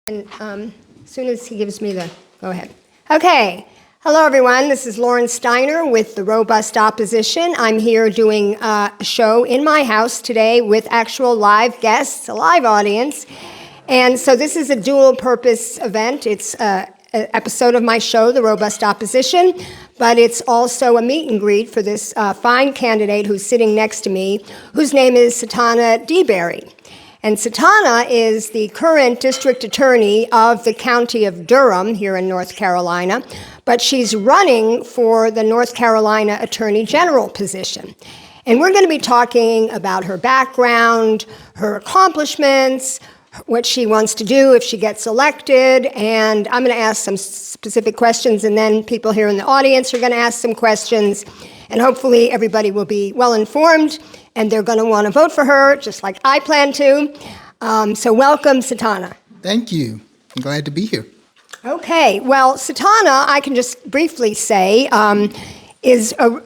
And as soon as he gives me the go-ahead. Okay. Hello, everyone. This is Lauren Steiner with the Robust Opposition. I'm here doing a show in my house today with actual live guests, a live audience. And so this is a dual-purpose event. It's an episode of my show, The Robust Opposition, but it's also a meet and greet for this fine candidate who's sitting next to me, whose name is Satana Deberry. And Satana is the current district attorney of the county of Durham here in North Carolina, but she's running for the North Carolina Attorney General position. And we're going to be talking about her background, her accomplishments, what she wants to do if she gets elected, and I'm going to ask some specific questions, and then people here in the audience are going to ask some questions, and hopefully everybody will be well informed, and they're going to want to vote for her, just like I plan to. So welcome, Satana. Thank you. I'm glad to be here. Okay, well, Satana, I can just briefly say,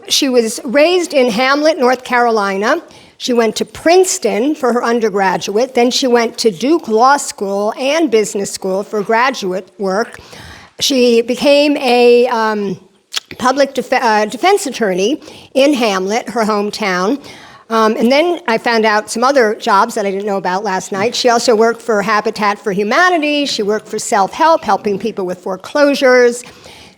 she was raised in Hamlet, North Carolina. She went to Princeton for her undergraduate. Then she went to Duke Law School and Business School for graduate work. She became a public defense attorney in Hamlet, her hometown. And then I found out some other jobs that I didn't know about last night. She also worked for Habitat for Humanity. She worked for self-help, helping people with foreclosures.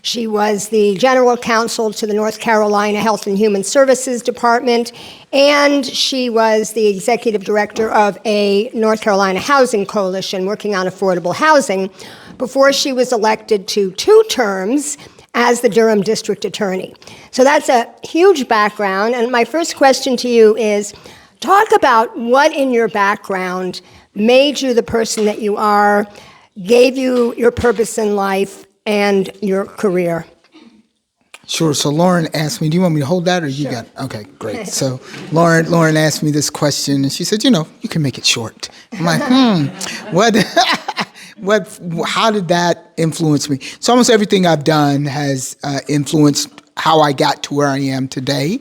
She was the general counsel to the North Carolina Health and Human Services Department, and she was the executive director of a North Carolina housing coalition working on affordable housing before she was elected to 2 terms as the Durham District Attorney. So that's a huge background, and my first question to you is, talk about what in your background made you the person that you are, gave you your purpose in life, and your career. Sure. So Lauren asked me, do you want me to hold that or you Sure. got? Okay, great. So Lauren asked me this question and she said, you can make it short. I'm like, how did that influence me? So almost everything I've done has influenced how I got to where I am today.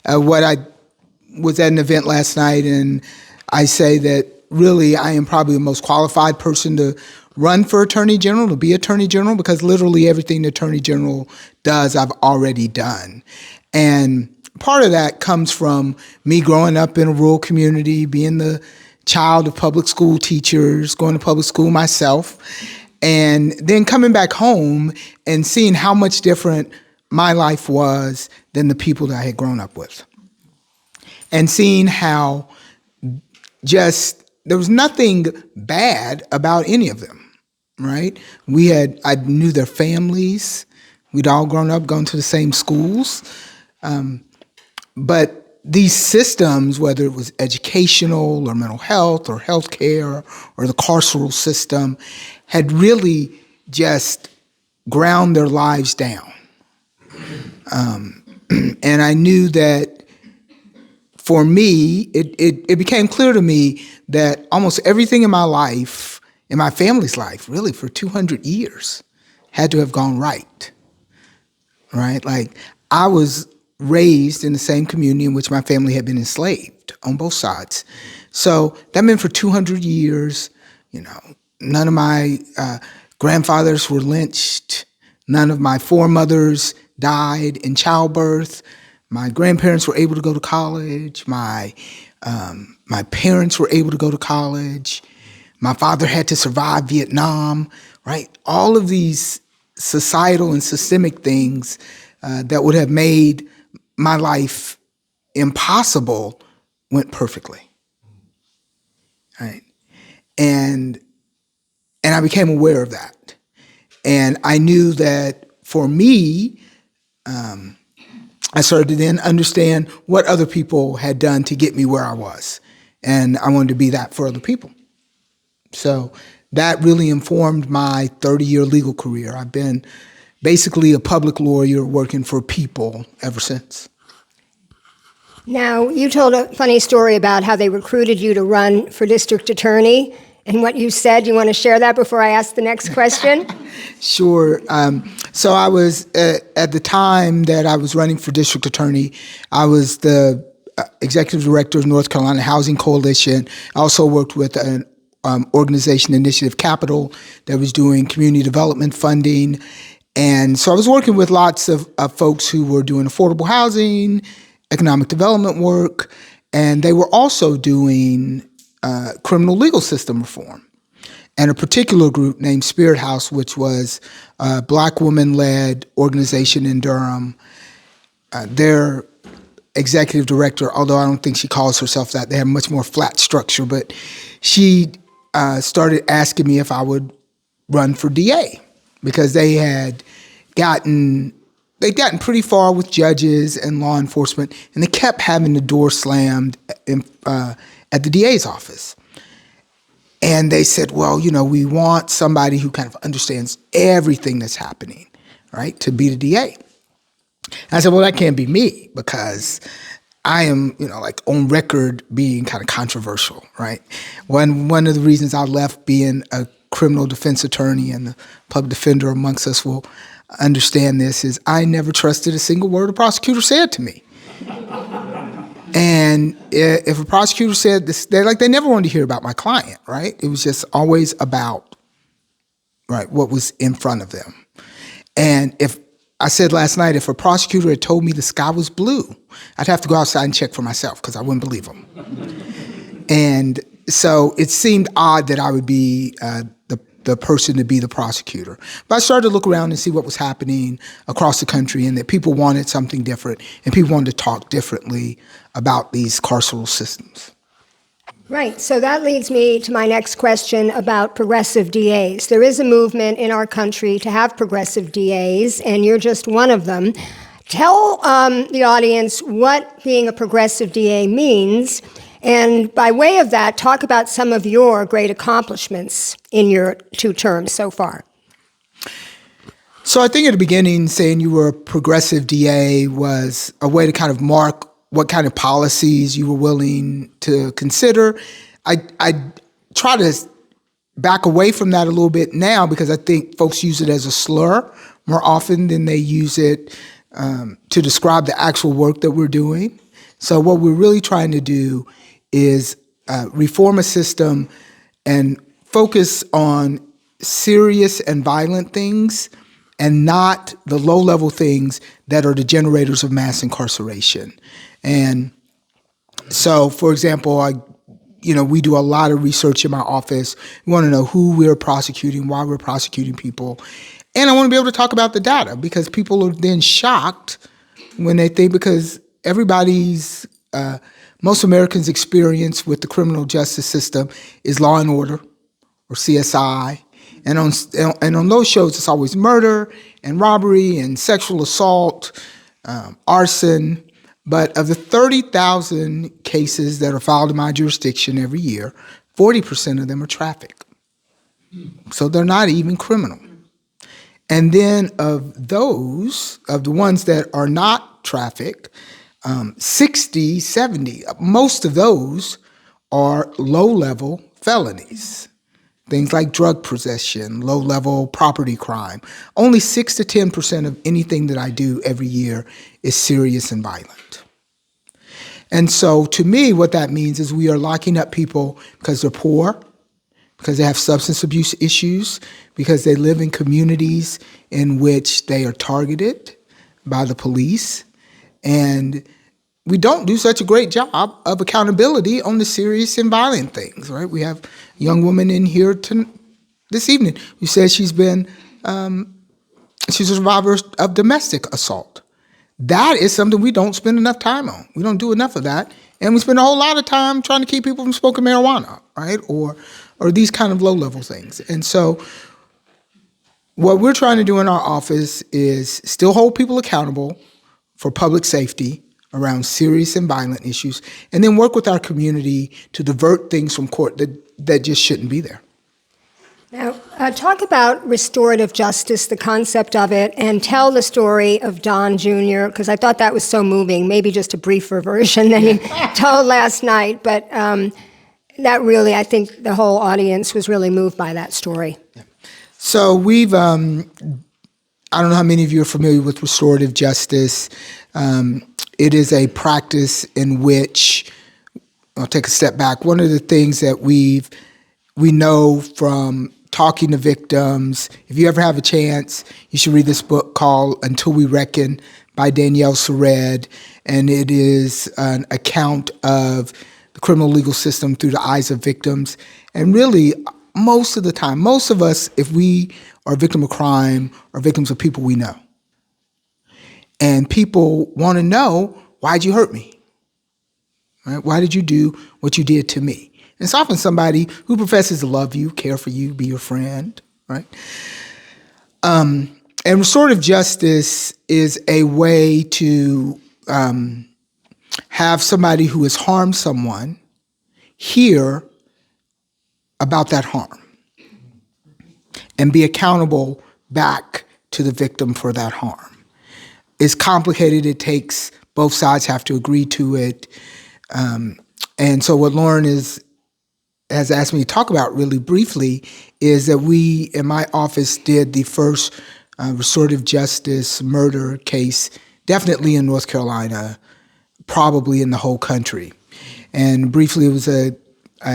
I was at an event last night and I say that really I am probably the most qualified person to run for Attorney General, to be Attorney General, because literally everything the Attorney General does, I've already done. And part of that comes from me growing up in a rural community, being the child of public school teachers, going to public school myself, and then coming back home and seeing how much different my life was than the people that I had grown up with. And seeing how there was nothing bad about any of them. Right? I knew their families. We'd all grown up going to the same schools. But these systems, whether it was educational or mental health or healthcare or the carceral system, had really just ground their lives down. And I knew that for me, it became clear to me that almost everything in my life, in my family's life, really for 200 years, had to have gone right, right? Like I was raised in the same community in which my family had been enslaved on both sides. So that meant for 200 years, none of my grandfathers were lynched. None of my foremothers died in childbirth. My grandparents were able to go to college. My parents were able to go to college. My father had to survive Vietnam, right? All of these societal and systemic things that would have made my life impossible went perfectly, right? And I became aware of that. And I knew that for me, I started to then understand what other people had done to get me where I was. And I wanted to be that for other people. So that really informed my 30-year legal career. I've been basically a public lawyer working for people ever since. Now, you told a funny story about how they recruited you to run for district attorney and what you said. You want to share that before I ask the next question? Sure. So I was, at the time that I was running for district attorney, I was the executive director of North Carolina Housing Coalition. I also worked with an organization, Initiative Capital, that was doing community development funding. And so I was working with lots of folks who were doing affordable housing, economic development work, and they were also doing criminal legal system reform. And a particular group named Spirit House, which was a Black woman-led organization in Durham. Their executive director, although I don't think she calls herself that, they have a much more flat structure, but she started asking me if I would run for DA because they'd gotten pretty far with judges and law enforcement, and they kept having the door slammed at the DA's office. And they said, well, we want somebody who kind of understands everything that's happening, right, to be the DA. And I said, well, that can't be me because I am, on record being kind of controversial, right? One of the reasons I left being a criminal defense attorney, and the public defender amongst us will understand this, is I never trusted a single word a prosecutor said to me. And if a prosecutor said this, they never wanted to hear about my client, right? It was just always about, right, what was in front of them. And if I said last night, if a prosecutor had told me the sky was blue, I'd have to go outside and check for myself because I wouldn't believe them. And so it seemed odd that I would be the person to be the prosecutor. But I started to look around and see what was happening across the country, and that people wanted something different, and people wanted to talk differently about these carceral systems. Right. So that leads me to my next question about progressive DAs. There is a movement in our country to have progressive DAs, and you're just one of them. Tell the audience what being a progressive DA means, and by way of that, talk about some of your great accomplishments in your 2 terms so far. So I think at the beginning, saying you were a progressive DA was a way to kind of mark what kind of policies you were willing to consider. I try to back away from that a little bit now because I think folks use it as a slur more often than they use it to describe the actual work that we're doing. So what we're really trying to do is reform a system and focus on serious and violent things and not the low-level things that are the generators of mass incarceration. And so, for example, we do a lot of research in my office. We want to know who we're prosecuting, why we're prosecuting people. And I want to be able to talk about the data because people are then shocked when they think, because most Americans' experience with the criminal justice system is Law and Order or CSI. And on those shows, it's always murder and robbery and sexual assault, arson. But of the 30,000 cases that are filed in my jurisdiction every year, 40% of them are traffic. So they're not even criminal. And then of the ones that are not traffic, 60, 70, most of those are low-level felonies. Things like drug possession, low-level property crime. Only 6 to 10% of anything that I do every year is serious and violent. And so to me, what that means is we are locking up people because they're poor, because they have substance abuse issues, because they live in communities in which they are targeted by the police. And we don't do such a great job of accountability on the serious and violent things, right? We have a young woman in here this evening who says she's a survivor of domestic assault. That is something we don't spend enough time on. We don't do enough of that. And we spend a whole lot of time trying to keep people from smoking marijuana, right? Or these kind of low-level things. And so what we're trying to do in our office is still hold people accountable for public safety around serious and violent issues, and then work with our community to divert things from court that just shouldn't be there. Now, talk about restorative justice, the concept of it, and tell the story of Don Jr., because I thought that was so moving, maybe just a briefer version than you told last night, but that really, I think the whole audience was really moved by that story. Yeah. So we've, I don't know how many of you are familiar with restorative justice. It is a practice in which, I'll take a step back, one of the things that we've we know from talking to victims. If you ever have a chance, you should read this book called Until We Reckon by Danielle Sered. And it is an account of the criminal legal system through the eyes of victims. And really, most of the time, most of us, if we are a victim of crime, are victims of people we know. And people want to know, why'd you hurt me? Right? Why did you do what you did to me? And it's often somebody who professes to love you, care for you, be your friend, right? And restorative justice is a way to have somebody who has harmed someone hear about that harm and be accountable back to the victim for that harm. It's complicated. It takes both sides have to agree to it. And so what Lauren has asked me to talk about really briefly is that we, in my office, did the first restorative justice murder case, definitely in North Carolina, probably in the whole country. And briefly, it was a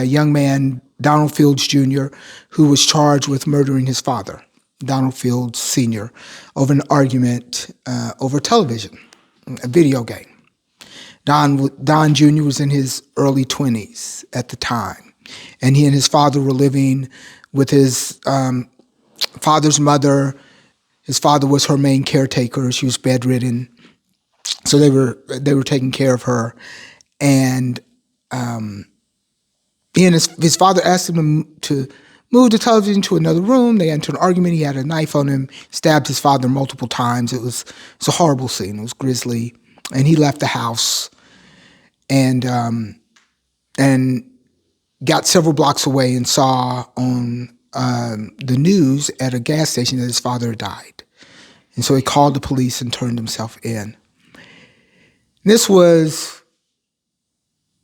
young man, Donald Fields Jr., who was charged with murdering his father, Donald Fields Sr., over an argument over television, a video game. Don Jr. was in his early 20s at the time, and he and his father were living with his father's mother. His father was her main caretaker. She was bedridden, so they were taking care of her. And he and his father asked him to move the television to another room. They got into an argument. He had a knife on him, stabbed his father multiple times. It was a horrible scene. It was grisly. And he left the house and got several blocks away and saw on the news at a gas station that his father had died. And so he called the police and turned himself in. This was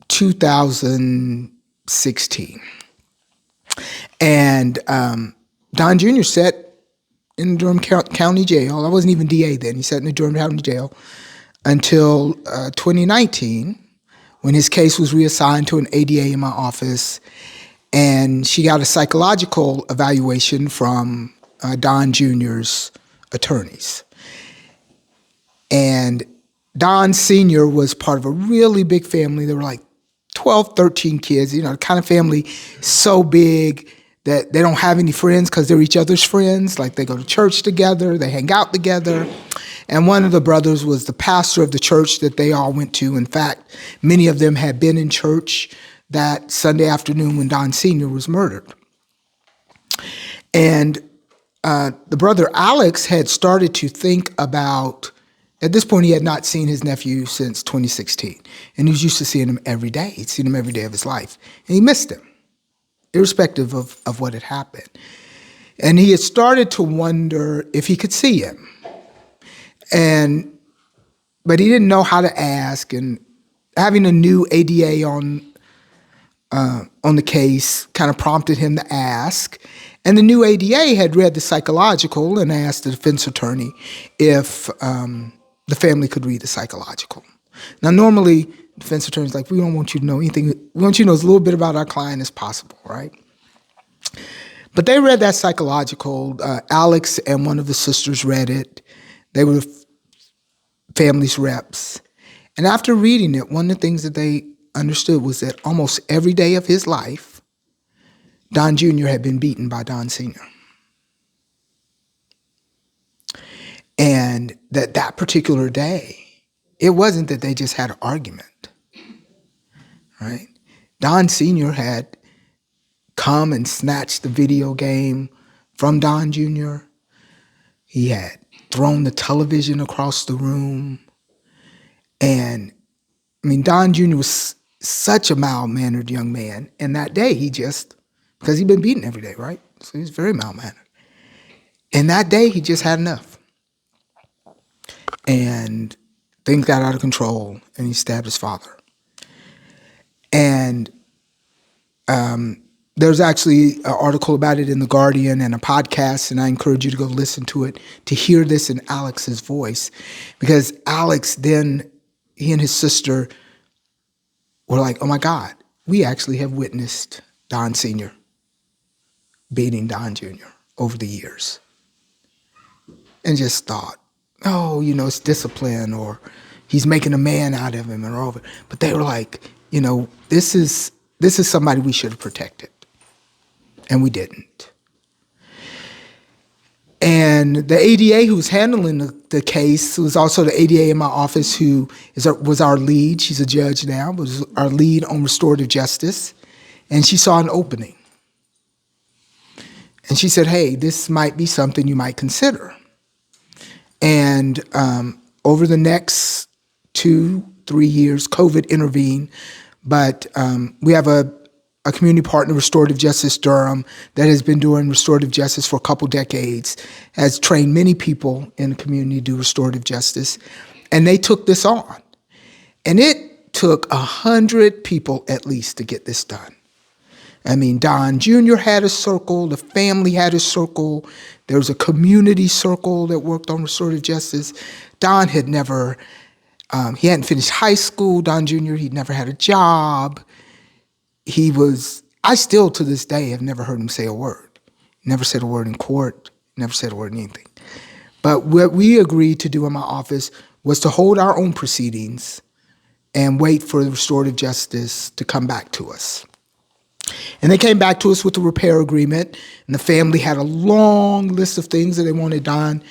2016. And Don Jr. sat in the Durham County Jail. I wasn't even DA then. He sat in the Durham County Jail until 2019, when his case was reassigned to an ADA in my office, and she got a psychological evaluation from Don Jr.'s attorneys. And Don Sr. was part of a really big family. There were like 12, 13 kids, the kind of family so big that they don't have any friends because they're each other's friends. Like, they go to church together, they hang out together. And one of the brothers was the pastor of the church that they all went to. In fact, many of them had been in church that Sunday afternoon when Don Sr. was murdered. And the brother Alex had started to think about, at this point he had not seen his nephew since 2016. And he was used to seeing him every day. He'd seen him every day of his life. And he missed him, irrespective of what had happened. And he had started to wonder if he could see him. But he didn't know how to ask, and having a new ADA on the case kind of prompted him to ask. And the new ADA had read the psychological and asked the defense attorney if the family could read the psychological. Now, normally, defense attorneys like, we don't want you to know anything. We want you to know as little bit about our client as possible, right? But they read that psychological. Alex and one of the sisters read it. They were family's reps. And after reading it, one of the things that they understood was that almost every day of his life, Don Jr. had been beaten by Don Sr. And that particular day, it wasn't that they just had an argument, right? Don Sr. had come and snatched the video game from Don Jr. He had thrown the television across the room. And, Don Jr. was such a mild-mannered young man. And that day, because he'd been beaten every day, right? So he was very mild-mannered. And that day, he just had enough. And things got out of control, and he stabbed his father. And there's actually an article about it in The Guardian and a podcast, and I encourage you to go listen to it to hear this in Alex's voice. Because Alex then, he and his sister were like, oh my God, we actually have witnessed Don Sr. beating Don Jr. over the years. And just thought, oh, it's discipline, or he's making a man out of him, and all of it. But they were like, this is somebody we should have protected. And we didn't. And the ADA who was handling the case was also the ADA in my office who was our lead. She's a judge now, was our lead on restorative justice. And she saw an opening. And she said, hey, this might be something you might consider. And over the next 2-3 years, COVID intervened. But we have a community partner, Restorative Justice Durham, that has been doing restorative justice for a couple decades, has trained many people in the community to do restorative justice, and they took this on. And it took 100 people at least to get this done. I mean, Don Jr. had a circle, the family had a circle, there was a community circle that worked on restorative justice. Don had never, he hadn't finished high school, Don Jr., he'd never had a job. I still to this day have never heard him say a word. Never said a word in court, never said a word in anything. But what we agreed to do in my office was to hold our own proceedings and wait for the restorative justice to come back to us. And they came back to us with a repair agreement, and the family had a long list of things that they wanted Don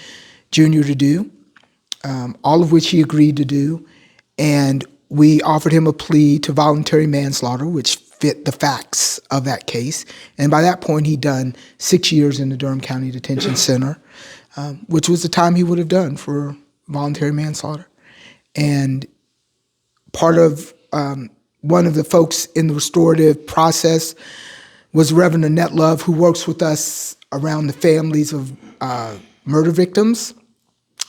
Jr. to do, all of which he agreed to do. And we offered him a plea to voluntary manslaughter, which fit the facts of that case. And by that point, he'd done 6 years in the Durham County Detention Center, which was the time he would have done for voluntary manslaughter. And part of one of the folks in the restorative process was Reverend Annette Love, who works with us around the families of murder victims.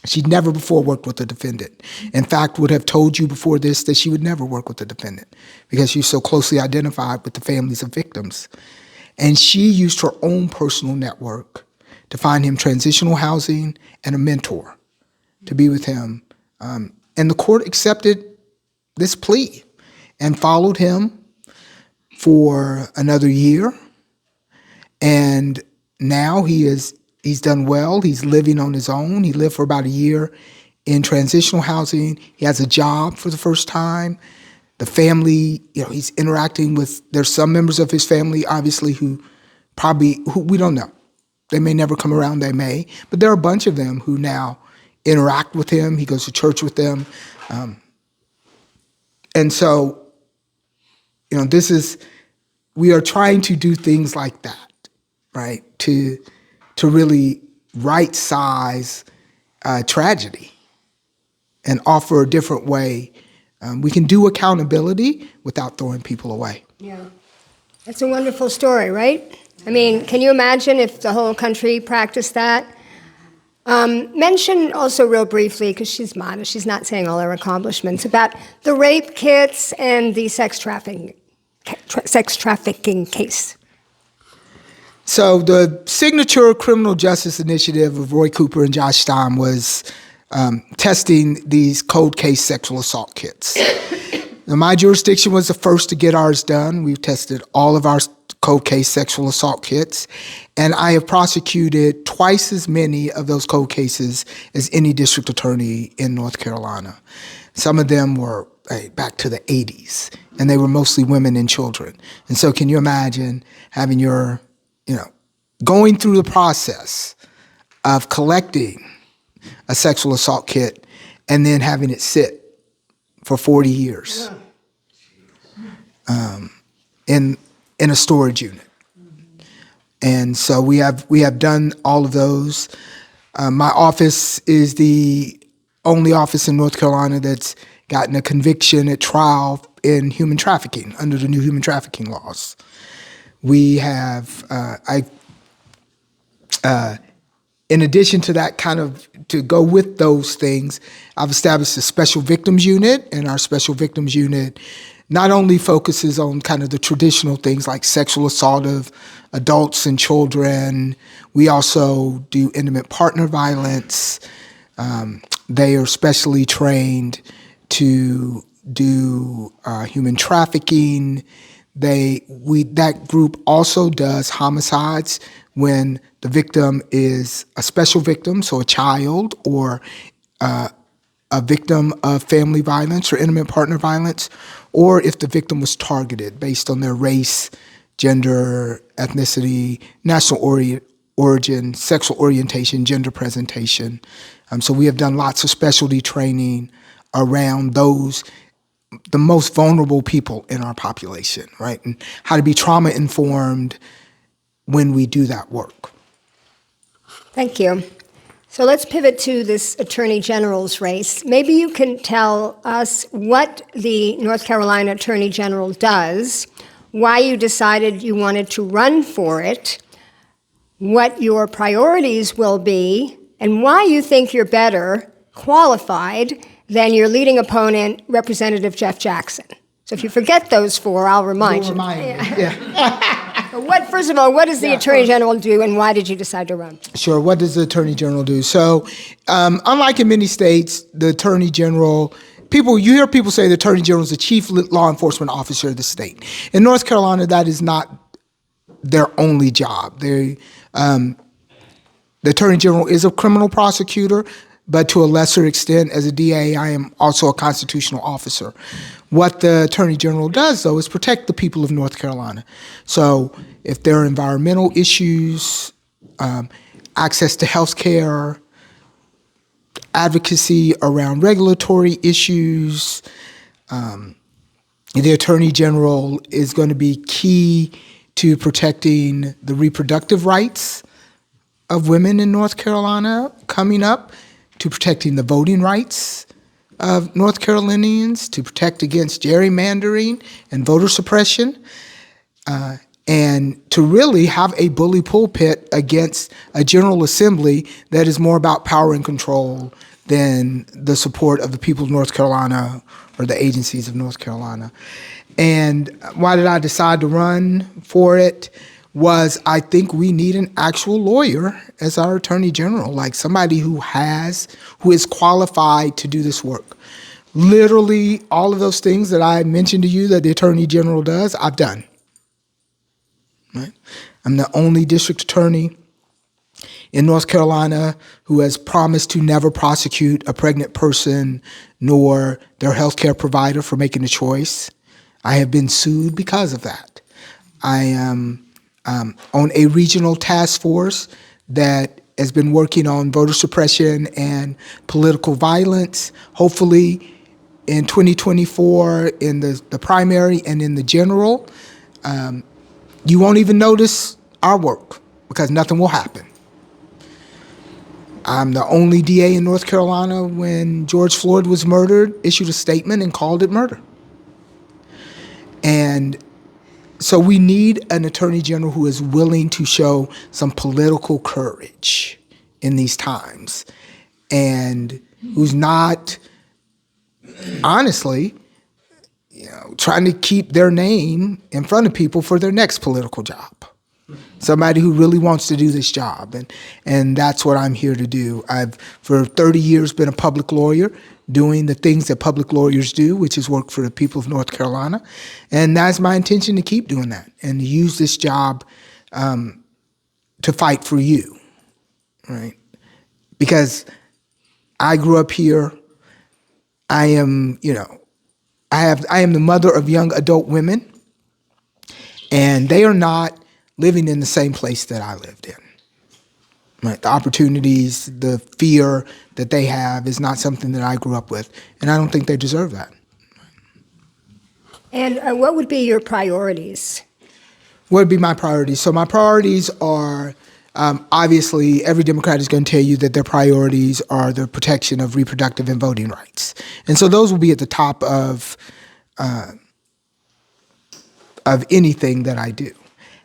She'd never before worked with a defendant. In fact, would have told you before this that she would never work with a defendant because she's so closely identified with the families of victims. And she used her own personal network to find him transitional housing and a mentor to be with him. And the court accepted this plea and followed him for another year. And now he's done well. He's living on his own. He lived for about a year in transitional housing. He has a job for the first time. The family, he's interacting with, there's some members of his family, obviously, who we don't know. They may never come around, they may. But there are a bunch of them who now interact with him. He goes to church with them. And so, we are trying to do things like that, right? To really right-size tragedy and offer a different way. We can do accountability without throwing people away. Yeah. That's a wonderful story, right? I mean, can you imagine if the whole country practiced that? Mention also real briefly, because she's modest, she's not saying all her accomplishments, about the rape kits and the sex trafficking case. So the signature criminal justice initiative of Roy Cooper and Josh Stein was testing these cold case sexual assault kits. Now, my jurisdiction was the first to get ours done. We've tested all of our cold case sexual assault kits, and I have prosecuted twice as many of those cold cases as any district attorney in North Carolina. Some of them were back to the 80s, and they were mostly women and children. And so can you imagine having your, going through the process of collecting a sexual assault kit and then having it sit for 40 years in a storage unit. And so we have done all of those. My office is the only office in North Carolina that's gotten a conviction at trial in human trafficking under the new human trafficking laws. We have, in addition to that, kind of to go with those things, I've established a special victims unit, and our special victims unit not only focuses on kind of the traditional things like sexual assault of adults and children, we also do intimate partner violence. They are specially trained to do human trafficking. That group also does homicides when the victim is a special victim, so a child or a victim of family violence or intimate partner violence, or if the victim was targeted based on their race, gender, ethnicity, national origin, sexual orientation, gender presentation. So we have done lots of specialty training around the most vulnerable people in our population, right? And how to be trauma informed when we do that work. Thank you. So let's pivot to this Attorney General's race. Maybe you can tell us what the North Carolina Attorney General does, why you decided you wanted to run for it, what your priorities will be, and why you think you're better qualified than your leading opponent, Representative Jeff Jackson. So if you forget those four, I'll remind you. Remind me, yeah. First of all, what does the Attorney General do, and why did you decide to run? Sure. What does the Attorney General do? So, unlike in many states, the Attorney General, you hear people say the Attorney General is the chief law enforcement officer of the state. In North Carolina, that is not their only job. The Attorney General is a criminal prosecutor, but to a lesser extent, as a DA, I am also a constitutional officer. What the Attorney General does, though, is protect the people of North Carolina. So if there are environmental issues, access to health care, advocacy around regulatory issues, the Attorney General is going to be key to protecting the reproductive rights of women in North Carolina coming up, to protecting the voting rights of North Carolinians, to protect against gerrymandering and voter suppression, and to really have a bully pulpit against a General Assembly that is more about power and control than the support of the people of North Carolina or the agencies of North Carolina. And why did I decide to run for it? Was I think we need an actual lawyer as our Attorney General, like somebody who is qualified to do this work. Literally all of those things that I mentioned to you that the Attorney General does, I've done. Right? I'm the only district attorney in North Carolina who has promised to never prosecute a pregnant person nor their healthcare provider for making a choice. I have been sued because of that. I am on a regional task force that has been working on voter suppression and political violence. Hopefully in 2024, in the primary and in the general, you won't even notice our work because nothing will happen. I'm the only DA in North Carolina when George Floyd was murdered, issued a statement and called it murder. And so we need an Attorney General who is willing to show some political courage in these times and who's not, honestly, trying to keep their name in front of people for their next political job. Somebody who really wants to do this job, and that's what I'm here to do. I've, for 30 years, been a public lawyer, doing the things that public lawyers do, which is work for the people of North Carolina, and that's my intention to keep doing that and to use this job to fight for you, right? Because I grew up here. I am, I am the mother of young adult women, and they are not living in the same place that I lived in. Right? The opportunities, the fear that they have is not something that I grew up with, and I don't think they deserve that. And what would be your priorities? What would be my priorities? So my priorities are, obviously, every Democrat is going to tell you that their priorities are the protection of reproductive and voting rights. And so those will be at the top of anything that I do.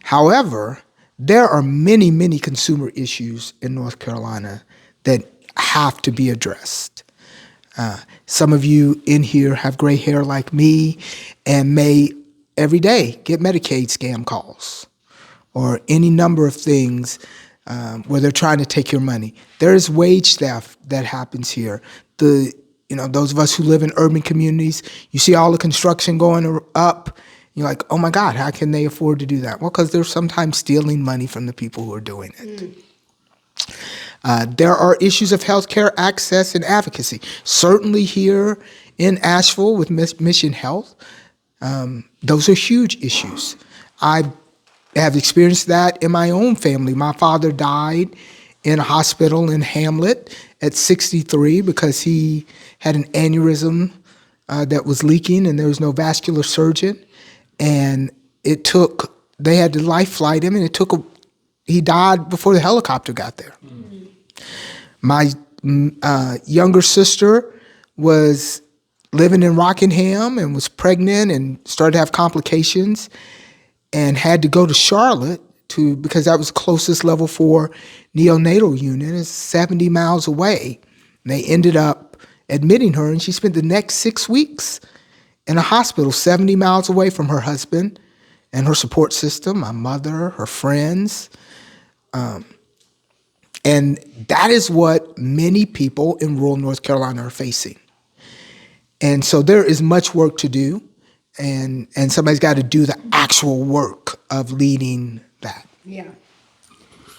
However, there are many, many consumer issues in North Carolina that have to be addressed. Some of you in here have gray hair like me and may every day get Medicaid scam calls or any number of things where they're trying to take your money. There is wage theft that happens here. Those of us who live in urban communities, you see all the construction going up You're like, oh my God, how can they afford to do that? Well, because they're sometimes stealing money from the people who are doing it. There are issues of healthcare access and advocacy. Certainly here in Asheville with Mission Health, those are huge issues. I have experienced that in my own family. My father died in a hospital in Hamlet at 63 because he had an aneurysm that was leaking and there was no vascular surgeon. And they had to life flight him, and he died before the helicopter got there. My younger sister was living in Rockingham and was pregnant and started to have complications and had to go to Charlotte because that was the closest level 4 neonatal unit. It's 70 miles away. And they ended up admitting her, and she spent the next 6 weeks in a hospital 70 miles away from her husband and her support system, my mother, her friends. And that is what many people in rural North Carolina are facing. And so there is much work to do, and somebody's got to do the actual work of leading that. Yeah.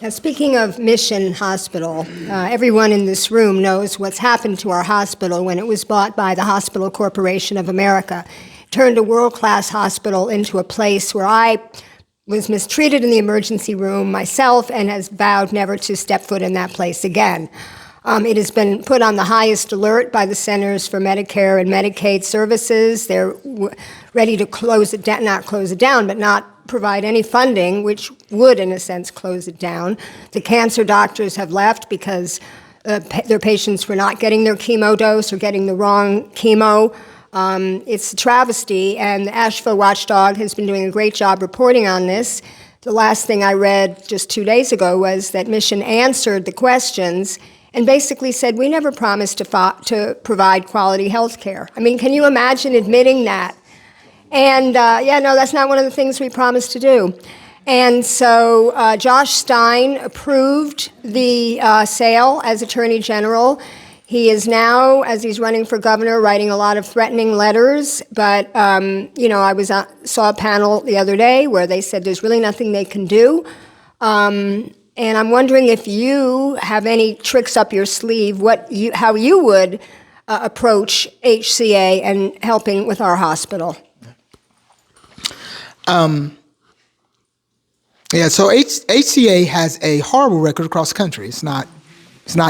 Now, speaking of Mission Hospital, everyone in this room knows what's happened to our hospital when it was bought by the Hospital Corporation of America. It turned a world-class hospital into a place where I was mistreated in the emergency room myself and has vowed never to step foot in that place again. It has been put on the highest alert by the Centers for Medicare and Medicaid Services. They're ready to close it down, not close it down, but not provide any funding, which would, in a sense, close it down. The cancer doctors have left because their patients were not getting their chemo dose or getting the wrong chemo. It's a travesty, and the Asheville Watchdog has been doing a great job reporting on this. The last thing I read just 2 days ago was that Mission answered the questions and basically said, we never promised to provide quality health care. I mean, can you imagine admitting that? And no, that's not one of the things we promised to do. And so Josh Stein approved the sale as Attorney General. He is now, as he's running for governor, writing a lot of threatening letters. But, I saw a panel the other day where they said there's really nothing they can do. And I'm wondering if you have any tricks up your sleeve, how you would approach HCA and helping with our hospital. So HCA has a horrible record across the country. It's not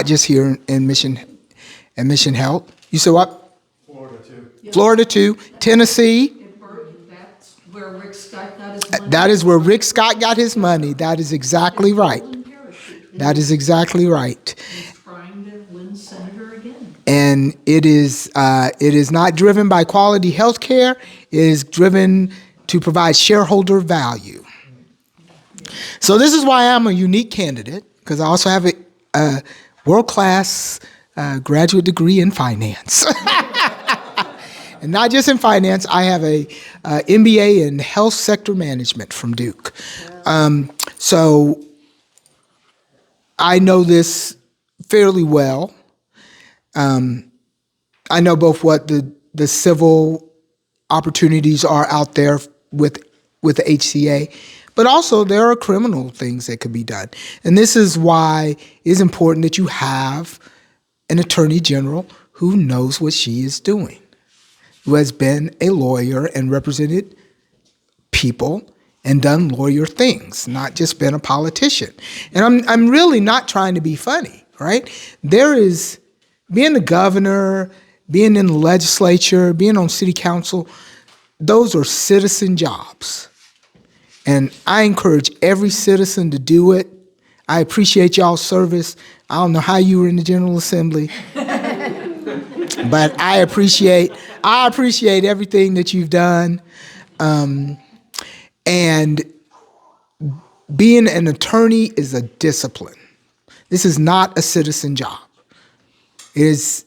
just here in Mission Health. You said what? Florida too. Yep. Florida too. Tennessee. That's where Rick Scott got his money. That is where Rick Scott got his money. That is exactly right. That is exactly right. He's trying to win senator again. And it is not driven by quality health care. It is driven to provide shareholder value. So this is why I'm a unique candidate, because I also have a world-class graduate degree in finance. And not just in finance, I have a MBA in health sector management from Duke. So I know this fairly well. I know both what the civil opportunities are out there with the HCA, but also there are criminal things that could be done. And this is why it's important that you have an attorney general who knows what she is doing, who has been a lawyer and represented people and done lawyer things, not just been a politician. And I'm really not trying to be funny, right? There is, being the governor, being in the legislature, being on city council, those are citizen jobs. And I encourage every citizen to do it. I appreciate y'all's service. I don't know how you were in the General Assembly, but I appreciate everything that you've done. And being an attorney is a discipline. This is not a citizen job. It is,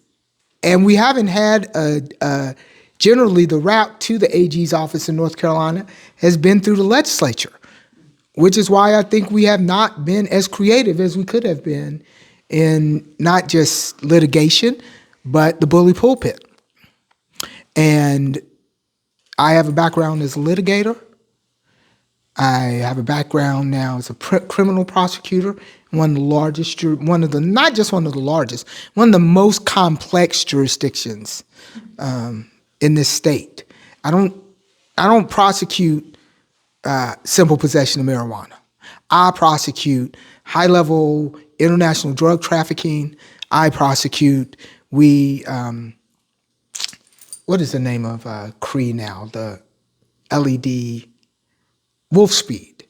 and we haven't had generally the route to the AG's office in North Carolina has been through the legislature, which is why I think we have not been as creative as we could have been in not just litigation, but the bully pulpit. And I have a background as a litigator. I have a background now as a criminal prosecutor, one of the largest, not just one of the largest, one of the most complex jurisdictions in this state. I don't prosecute simple possession of marijuana. I prosecute high-level international drug trafficking. I prosecute, what is the name of Cree now? The LED Wolf Speed.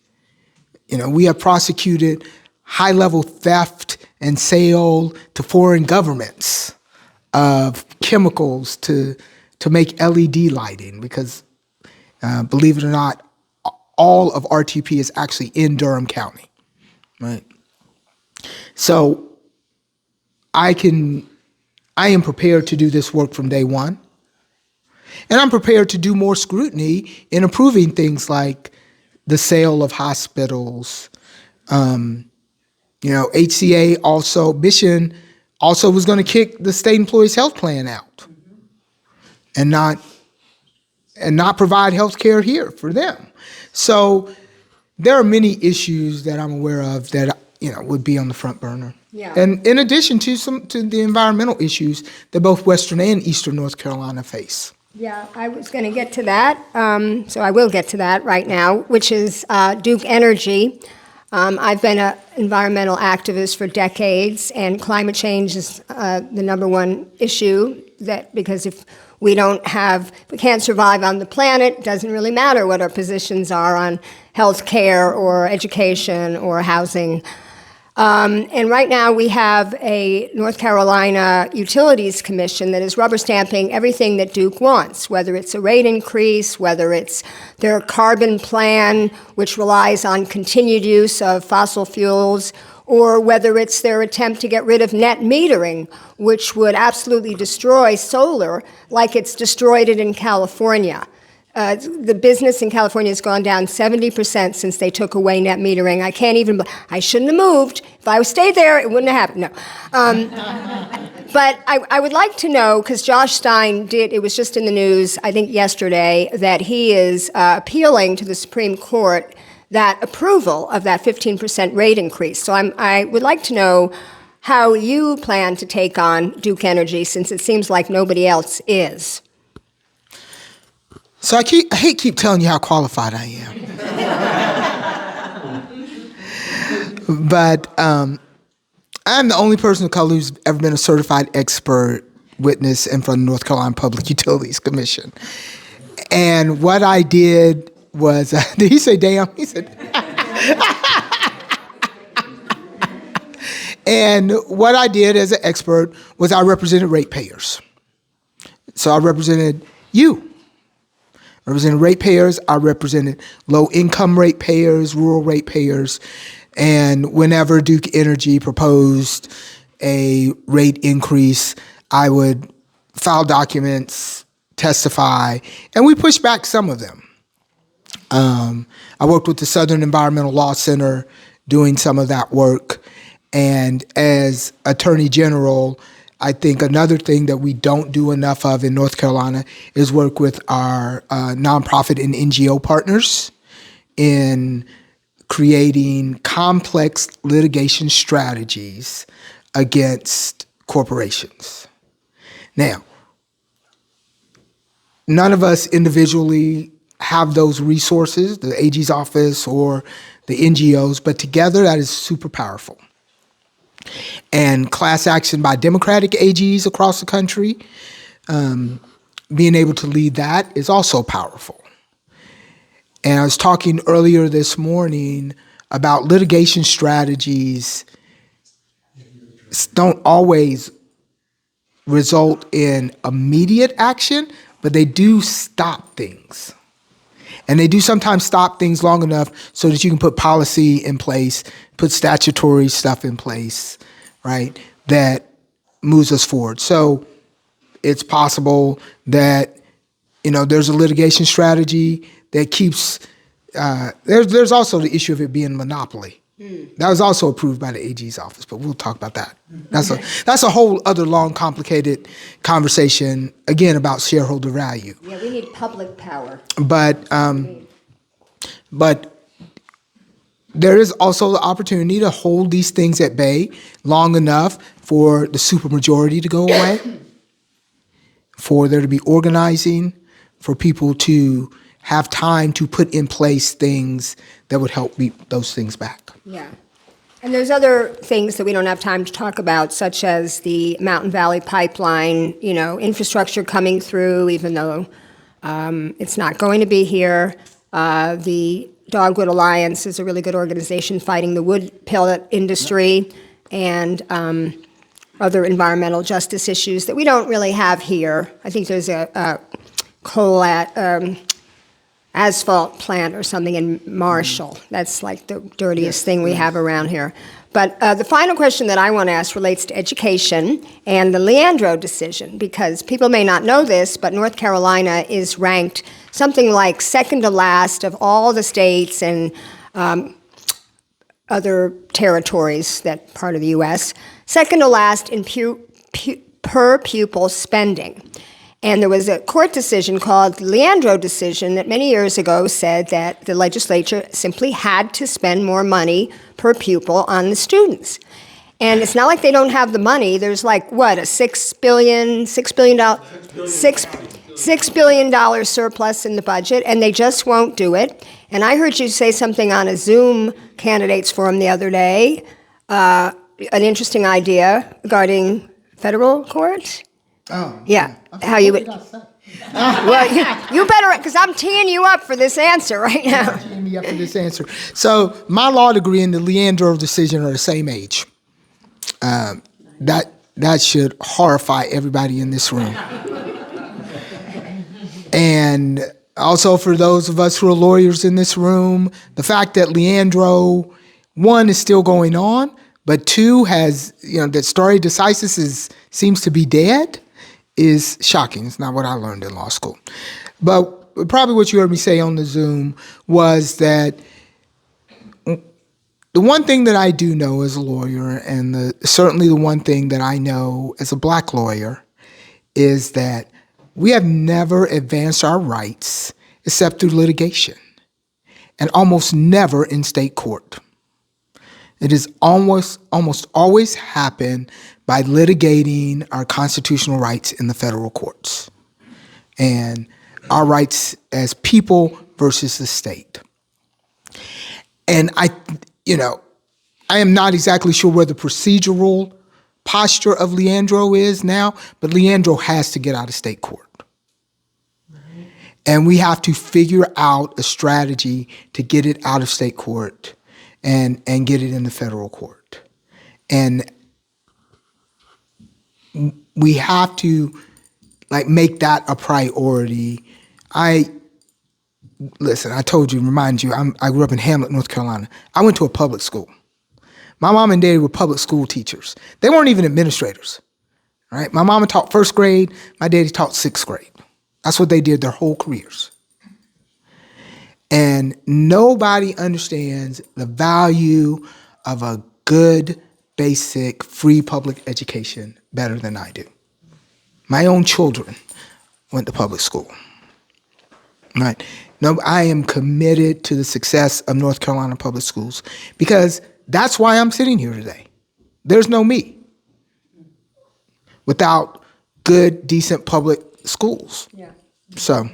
We have prosecuted high-level theft and sale to foreign governments of chemicals to make LED lighting, because believe it or not, all of RTP is actually in Durham County, right? So I am prepared to do this work from day one, and I'm prepared to do more scrutiny in approving things like the sale of hospitals. HCA also, Mission also was going to kick the state employees health plan out and not provide health care here for them. So there are many issues that I'm aware of that would be on the front burner. Yeah. And in addition to the environmental issues that both Western and Eastern North Carolina face. Yeah, I was going to get to that, so I will get to that right now, which is Duke Energy. I've been an environmental activist for decades, and climate change is the number one issue, because if we can't survive on the planet, it doesn't really matter what our positions are on health care or education or housing. And right now we have a North Carolina Utilities Commission that is rubber stamping everything that Duke wants, whether it's a rate increase, whether it's their carbon plan, which relies on continued use of fossil fuels, or whether it's their attempt to get rid of net metering, which would absolutely destroy solar like it's destroyed it in California. The business in California has gone down 70% since they took away net metering. I shouldn't have moved. If I stayed there, it wouldn't have happened. No. But I would like to know, because Josh Stein it was just in the news, I think yesterday, that he is appealing to the Supreme Court that approval of that 15% rate increase. So I would like to know how you plan to take on Duke Energy, since it seems like nobody else is. So I hate keep telling you how qualified I am. But I'm the only person of color who's ever been a certified expert witness in front of the North Carolina Public Utilities Commission. And what I did was, did he say damn? He said, and what I did as an expert was I represented ratepayers. So I represented you. I represented ratepayers, I represented low-income ratepayers, rural ratepayers, and whenever Duke Energy proposed a rate increase, I would file documents, testify, and we pushed back some of them. I worked with the Southern Environmental Law Center doing some of that work, and as Attorney General, I think another thing that we don't do enough of in North Carolina is work with our nonprofit and NGO partners in creating complex litigation strategies against corporations. Now, none of us individually have those resources, the AG's office or the NGOs, but together that is super powerful. And class action by Democratic AGs across the country, being able to lead that is also powerful. And I was talking earlier this morning about litigation strategies don't always result in immediate action, but they do stop things. And they do sometimes stop things long enough so that you can put policy in place, put statutory stuff in place, right, that moves us forward. So it's possible that, there's a litigation strategy that keeps, there's also the issue of it being monopoly, That was also approved by the AG's office, but we'll talk about that. That's a whole other long, complicated conversation, again, about shareholder value. Yeah, we need public power. But there is also the opportunity to hold these things at bay long enough for the supermajority to go away, for there to be organizing, for people to have time to put in place things that would help beat those things back. Yeah. And there's other things that we don't have time to talk about, such as the Mountain Valley Pipeline, infrastructure coming through, even though it's not going to be here. The Dogwood Alliance is a really good organization fighting the wood pellet industry and other environmental justice issues that we don't really have here. I think there's a coal asphalt plant or something in Marshall. That's like the dirtiest thing we have around here. But the final question that I want to ask relates to education and the Leandro decision, because people may not know this, but North Carolina is ranked something like second to last of all the states and other territories that part of the U.S., second to last in per pupil spending. And there was a court decision called the Leandro decision that many years ago said that the legislature simply had to spend more money per pupil on the students. And it's not like they don't have the money. There's like, what, a $6 billion surplus in the budget, and they just won't do it. And I heard you say something on a Zoom candidates forum the other day, an interesting idea regarding federal courts. Oh. Yeah, how you would. Well, you better, because I'm teeing you up for this answer right now. Teeing me up for this answer. So my law degree and the Leandro decision are the same age. That should horrify everybody in this room. And also for those of us who are lawyers in this room, the fact that Leandro, 1, is still going on, but 2 has, that stare decisis seems to be dead, is shocking. It's not what I learned in law school. But probably what you heard me say on the Zoom was that the one thing that I do know as a lawyer, and certainly the one thing that I know as a black lawyer, is that we have never advanced our rights except through litigation, and almost never in state court. It is almost always happened by litigating our constitutional rights in the federal courts and our rights as people versus the state. And I am not exactly sure where the procedural posture of Leandro is now, but Leandro has to get out of state court. And we have to figure out a strategy to get it out of state court and get it in the federal court. And we have to make that a priority. I told you, remind you, I grew up in Hamlet, North Carolina. I went to a public school. My mom and daddy were public school teachers. They weren't even administrators, right? My mama taught 1st grade, my daddy taught 6th grade. That's what they did their whole careers. And nobody understands the value of a good, basic, free public education better than I do. My own children went to public school. Right? No, I am committed to the success of North Carolina public schools because that's why I'm sitting here today. There's no me without good, decent public schools. Yeah. So.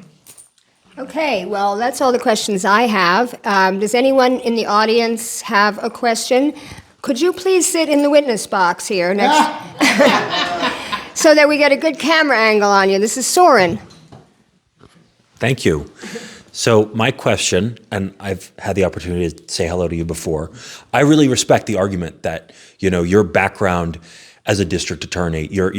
Okay, well, that's all the questions I have. Does anyone in the audience have a question? Could you please sit in the witness box here next, so that we get a good camera angle on you? This is Soren. Thank you. So my question, and I've had the opportunity to say hello to you before, I really respect the argument that, your background as a district attorney, your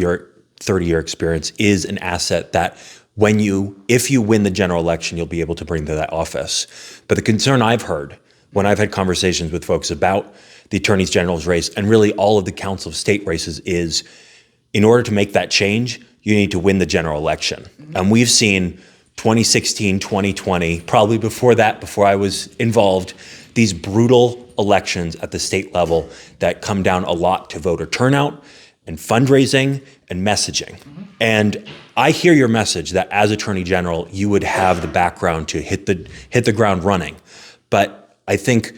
30-year experience is an asset that if you win the general election, you'll be able to bring to that office. But the concern I've heard when I've had conversations with folks about the Attorney General's race and really all of the Council of State races is, in order to make that change, you need to win the general election. And we've seen 2016, 2020, probably before that, before I was involved, these brutal elections at the state level that come down a lot to voter turnout and fundraising and messaging. And I hear your message that as Attorney General, you would have the background to hit the ground running. But I think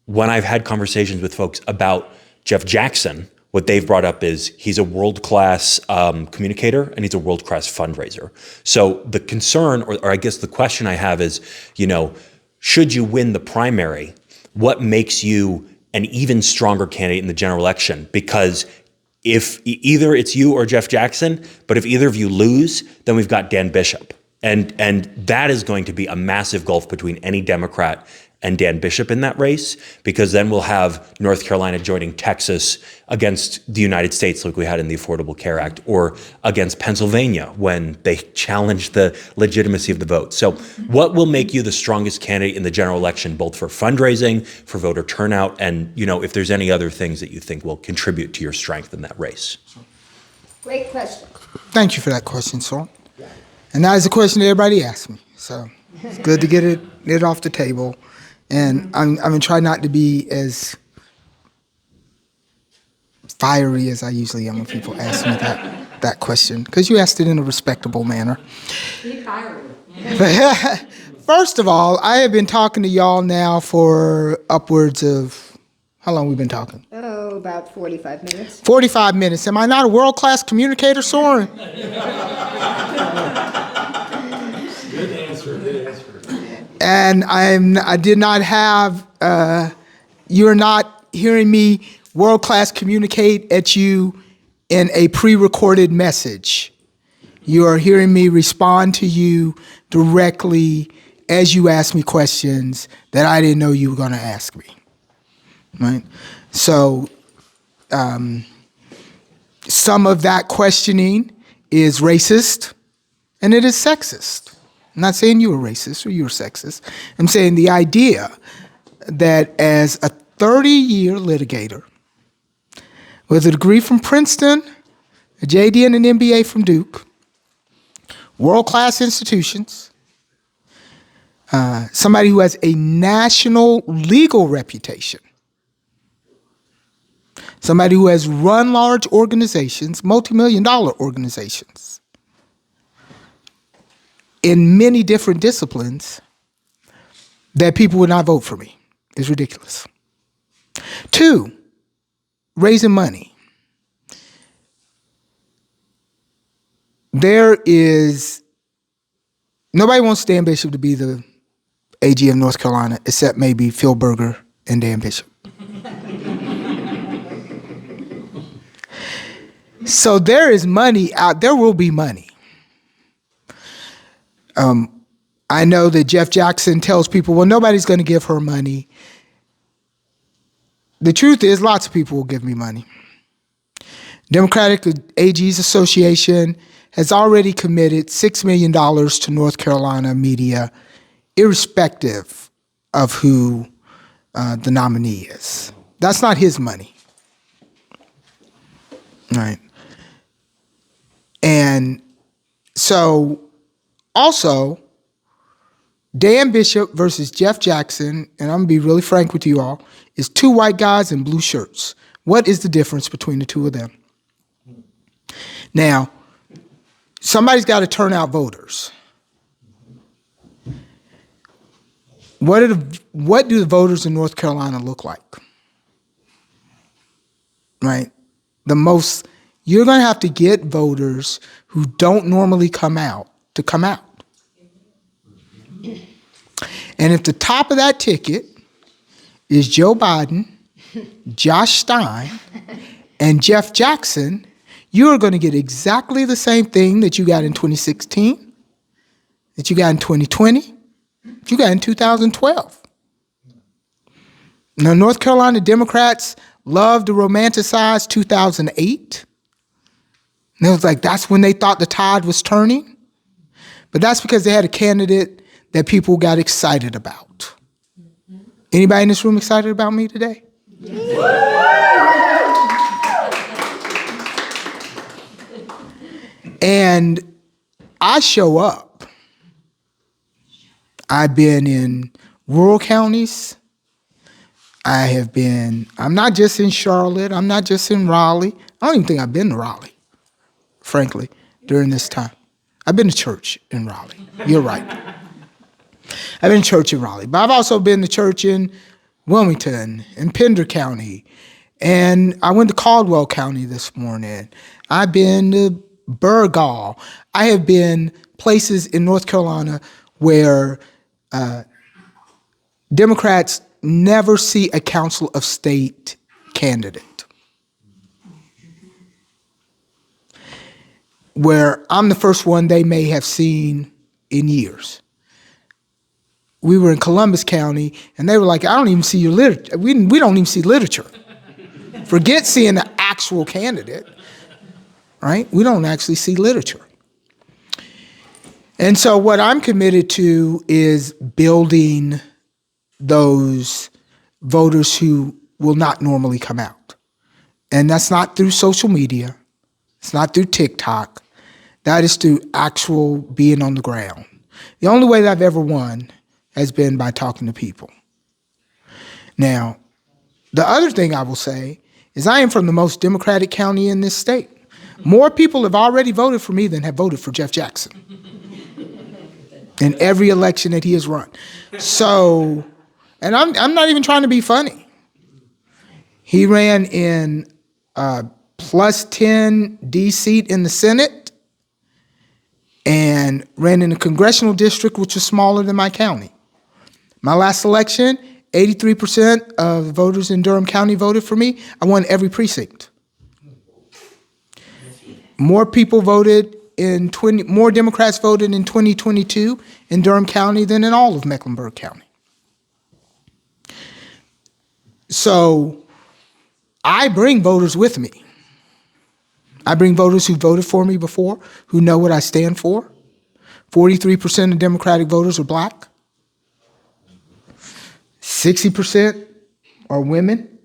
when I've had conversations with folks about Jeff Jackson, what they've brought up is he's a world-class communicator and he's a world-class fundraiser. So the concern, or I guess the question I have is, should you win the primary, what makes you an even stronger candidate in the general election? Because if either it's you or Jeff Jackson, but if either of you lose, then we've got Dan Bishop. And that is going to be a massive gulf between any Democrat and Dan Bishop in that race, because then we'll have North Carolina joining Texas against the United States like we had in the Affordable Care Act, or against Pennsylvania when they challenged the legitimacy of the vote. So what will make you the strongest candidate in the general election, both for fundraising, for voter turnout, and if there's any other things that you think will contribute to your strength in that race? Great question. Thank you for that question, sir. And that is a question that everybody asks me. So it's good to get it off the table. And I'm going to try not to be as fiery as I usually am when people ask me that question, because you asked it in a respectable manner. Be fiery. First of all, I have been talking to y'all now for upwards of, how long we been talking? Oh, about 45 minutes. 45 minutes. Am I not a world-class communicator, Soren? And I did not have, you're not hearing me world-class communicate at you in a pre-recorded message. You are hearing me respond to you directly as you ask me questions that I didn't know you were going to ask me, right? So some of that questioning is racist and it is sexist. I'm not saying you were racist or you were sexist. I'm saying the idea that as a 30-year litigator with a degree from Princeton, a JD and an MBA from Duke, world-class institutions, somebody who has a national legal reputation, somebody who has run large organizations, multi-million-dollar organizations, in many different disciplines, that people would not vote for me is ridiculous. 2, raising money. Nobody wants Dan Bishop to be the AG of North Carolina except maybe Phil Berger and Dan Bishop. So there is money out, there will be money. I know that Jeff Jackson tells people, well, nobody's going to give her money. The truth is, lots of people will give me money. Democratic AGs Association has already committed $6 million to North Carolina media, irrespective of who the nominee is. That's not his money. Right. And so, also, Dan Bishop versus Jeff Jackson, and I'm going to be really frank with you all, is 2 white guys in blue shirts. What is the difference between the 2 of them? Now, somebody's got to turn out voters. What do the voters in North Carolina look like? Right? You're going to have to get voters who don't normally come out to come out. And if the top of that ticket is Joe Biden, Josh Stein, and Jeff Jackson, you are going to get exactly the same thing that you got in 2016, that you got in 2020, that you got in 2012. Now, North Carolina Democrats love to romanticize 2008. And it was like, that's when they thought the tide was turning. But that's because they had a candidate that people got excited about. Anybody in this room excited about me today? And I show up. I've been in rural counties. I'm not just in Charlotte. I'm not just in Raleigh. I don't even think I've been to Raleigh, frankly, during this time. I've been to church in Raleigh. You're right. I've been to church in Raleigh. But I've also been to church in Wilmington, in Pender County. And I went to Caldwell County this morning. I've been to Burgaw. I have been places in North Carolina where Democrats never see a Council of State candidate, where I'm the first one they may have seen in years. We were in Columbus County, and they were like, I don't even see your literature. We don't even see literature. Forget seeing the actual candidate, right? We don't actually see literature. And so what I'm committed to is building those voters who will not normally come out. And that's not through social media. It's not through TikTok. That is through actual being on the ground. The only way that I've ever won has been by talking to people. Now, the other thing I will say is I am from the most Democratic county in this state. More people have already voted for me than have voted for Jeff Jackson in every election that he has run. So, and I'm not even trying to be funny. He ran in plus 10 D seat in the Senate and ran in a congressional district which was smaller than my county. My last election, 83% of voters in Durham County voted for me. I won every precinct. More people voted more Democrats voted in 2022 in Durham County than in all of Mecklenburg County. So I bring voters with me. I bring voters who voted for me before, who know what I stand for. 43% of Democratic voters are black. 60% are women.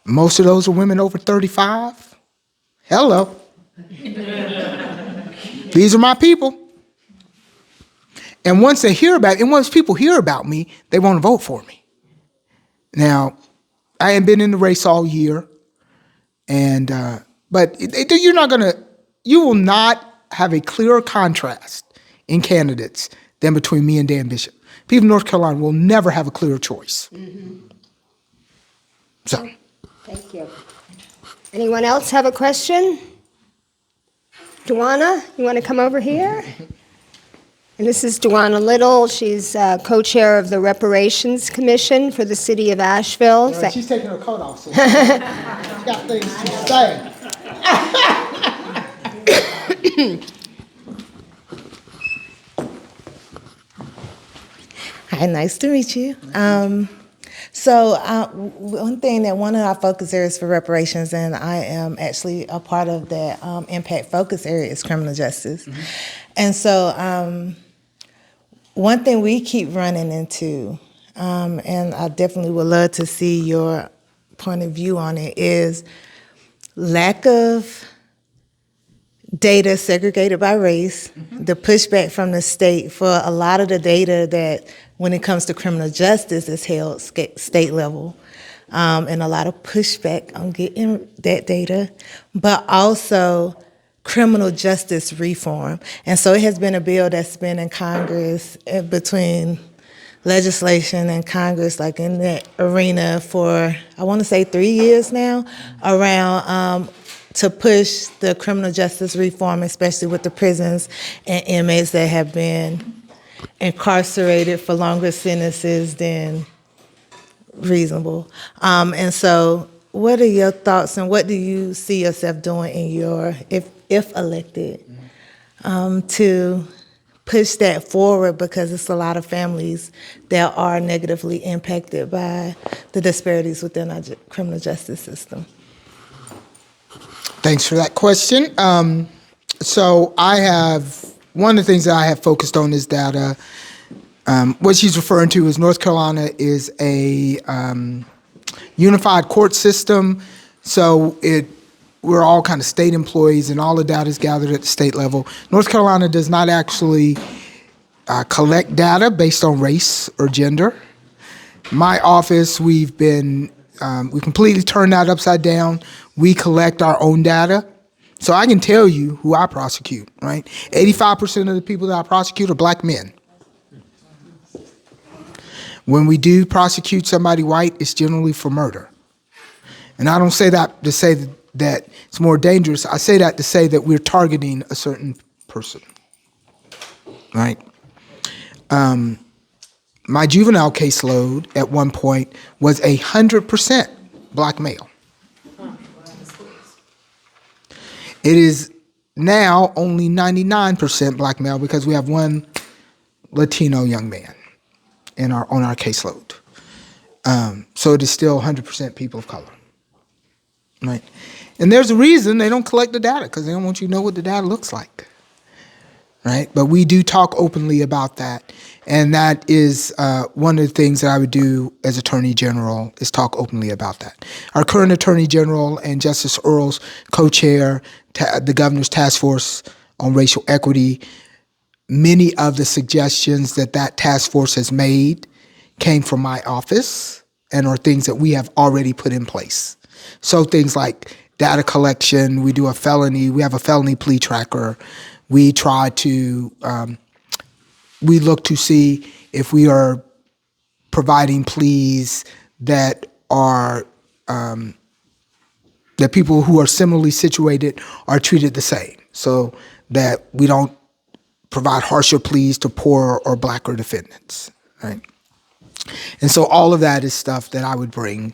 Most of those are women over 35. Hello. These are my people. And once people hear about me, they want to vote for me. Now, I haven't been in the race all year, but you will not have a clearer contrast in candidates than between me and Dan Bishop. People in North Carolina will never have a clearer choice. Mm-hmm. So. Thank you. Anyone else have a question? Duana, you want to come over here? And this is Duana Little. She's co-chair of the Reparations Commission for the city of Asheville. Right, she's taking her coat off, so she's got things to say. Hi, nice to meet you. One of our focus areas for reparations, and I am actually a part of that impact focus area, is criminal justice. Mm-hmm. And so one thing we keep running into, and I definitely would love to see your point of view on it, is lack of data segregated by race, mm-hmm. the pushback from the state for a lot of the data that, when it comes to criminal justice, is held state level, and a lot of pushback on getting that data, but also criminal justice reform. And so it has been a bill that's been in Congress, between legislation and Congress, like in that arena for, I want to say 3 years now, around to push the criminal justice reform, especially with the prisons and inmates that have been incarcerated for longer sentences than reasonable. And so what are your thoughts, and what do you see yourself doing in your, if elected, to push that forward, because it's a lot of families that are negatively impacted by the disparities within our criminal justice system? Thanks for that question. So one of the things that I have focused on is that what she's referring to is North Carolina is a unified court system. So we're all kind of state employees, and all the data is gathered at the state level. North Carolina does not actually collect data based on race or gender. My office, we completely turned that upside down. We collect our own data. So I can tell you who I prosecute, right? 85% of the people that I prosecute are black men. When we do prosecute somebody white, it's generally for murder. And I don't say that to say that it's more dangerous. I say that to say that we're targeting a certain person, right? My juvenile caseload at one point was 100% black male. It is now only 99% black male because we have one Latino young man on our caseload. So it is still 100% people of color, right? And there's a reason they don't collect the data, because they don't want you to know what the data looks like, right? But we do talk openly about that. And that is one of the things that I would do as Attorney General, is talk openly about that. Our current Attorney General and Justice Earls co-chair the Governor's Task Force on Racial Equity. Many of the suggestions that task force has made came from my office and are things that we have already put in place. So things like data collection, we have a felony plea tracker. We try to, we look to see if we are providing pleas that are, that people who are similarly situated are treated the same, so that we don't provide harsher pleas to poorer or blacker defendants, right? And so all of that is stuff that I would bring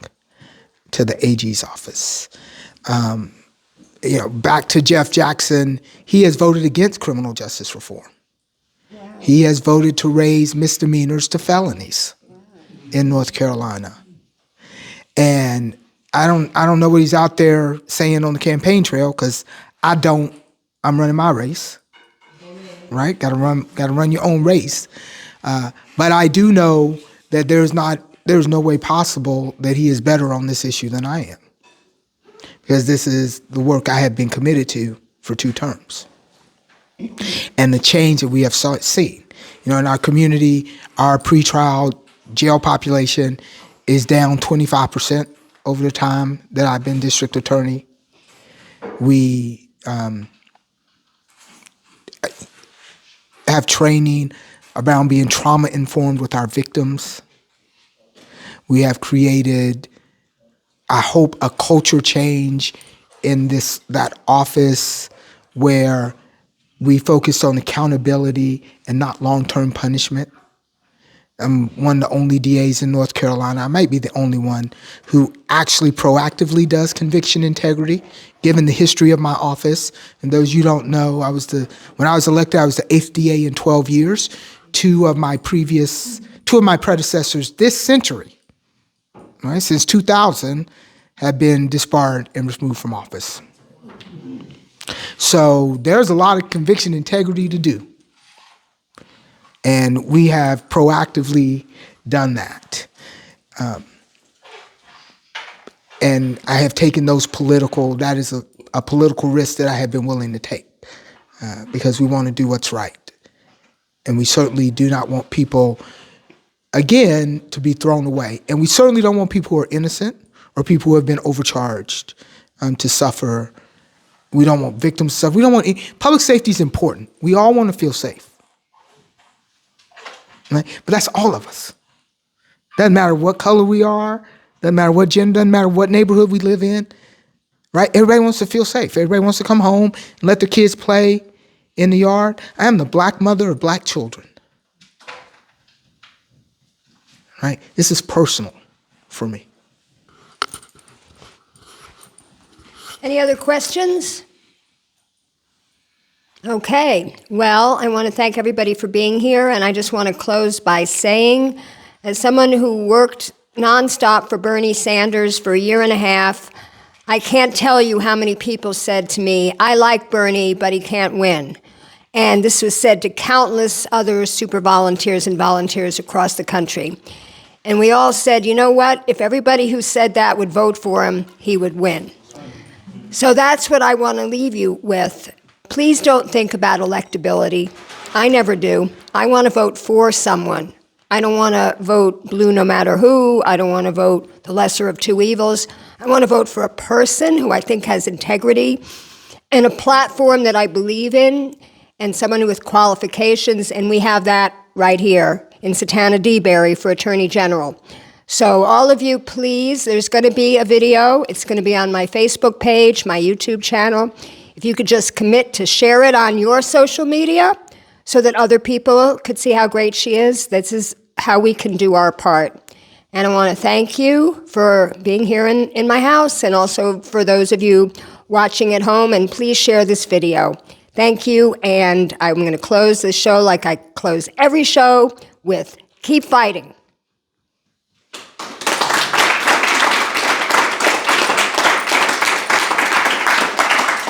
to the AG's office. Back to Jeff Jackson, he has voted against criminal justice reform. Wow. He has voted to raise misdemeanors to felonies in North Carolina. And I don't know what he's out there saying on the campaign trail, because I'm running my race, right? Got to run your own race. But I do know that there's no way possible that he is better on this issue than I am, because this is the work I have been committed to for 2 terms. And the change that we have seen, in our community, our pretrial jail population is down 25% over the time that I've been district attorney. We have training around being trauma informed with our victims. We have created, I hope, a culture change in that office where we focus on accountability and not long-term punishment. I'm one of the only DAs in North Carolina, I might be the only one, who actually proactively does conviction integrity, given the history of my office. And those you don't know, when I was elected, I was the 8th DA in 12 years. Two of my predecessors this century, right, since 2000, have been disbarred and removed from office. So there's a lot of conviction integrity to do. And we have proactively done that. And I have taken that is a political risk that I have been willing to take, because we want to do what's right. And we certainly do not want people, again, to be thrown away. And we certainly don't want people who are innocent or people who have been overcharged to suffer. We don't want victims to suffer. Public safety is important. We all want to feel safe. Right? But that's all of us. Doesn't matter what color we are, doesn't matter what gender, doesn't matter what neighborhood we live in, right? Everybody wants to feel safe. Everybody wants to come home and let their kids play in the yard. I am the black mother of black children, right? This is personal for me. Any other questions? Okay, well, I want to thank everybody for being here, and I just want to close by saying, as someone who worked nonstop for Bernie Sanders for 1.5 years, I can't tell you how many people said to me, I like Bernie, but he can't win. And this was said to countless other super volunteers and volunteers across the country. And we all said, you know what, if everybody who said that would vote for him, he would win. So that's what I want to leave you with. Please don't think about electability. I never do. I want to vote for someone I don't want to vote blue no matter who. I don't want to vote the lesser of two evils. I want to vote for a person who I think has integrity and a platform that I believe in, and someone with qualifications, and we have that right here in Satana Deberry for Attorney General. So all of you, please, there's going to be a video. It's going to be on my Facebook page, my YouTube channel. If you could just commit to share it on your social media so that other people could see how great she is, this is how we can do our part. And I want to thank you for being here in my house, and also for those of you watching at home, and please share this video. Thank you, and I'm going to close this show like I close every show with keep fighting.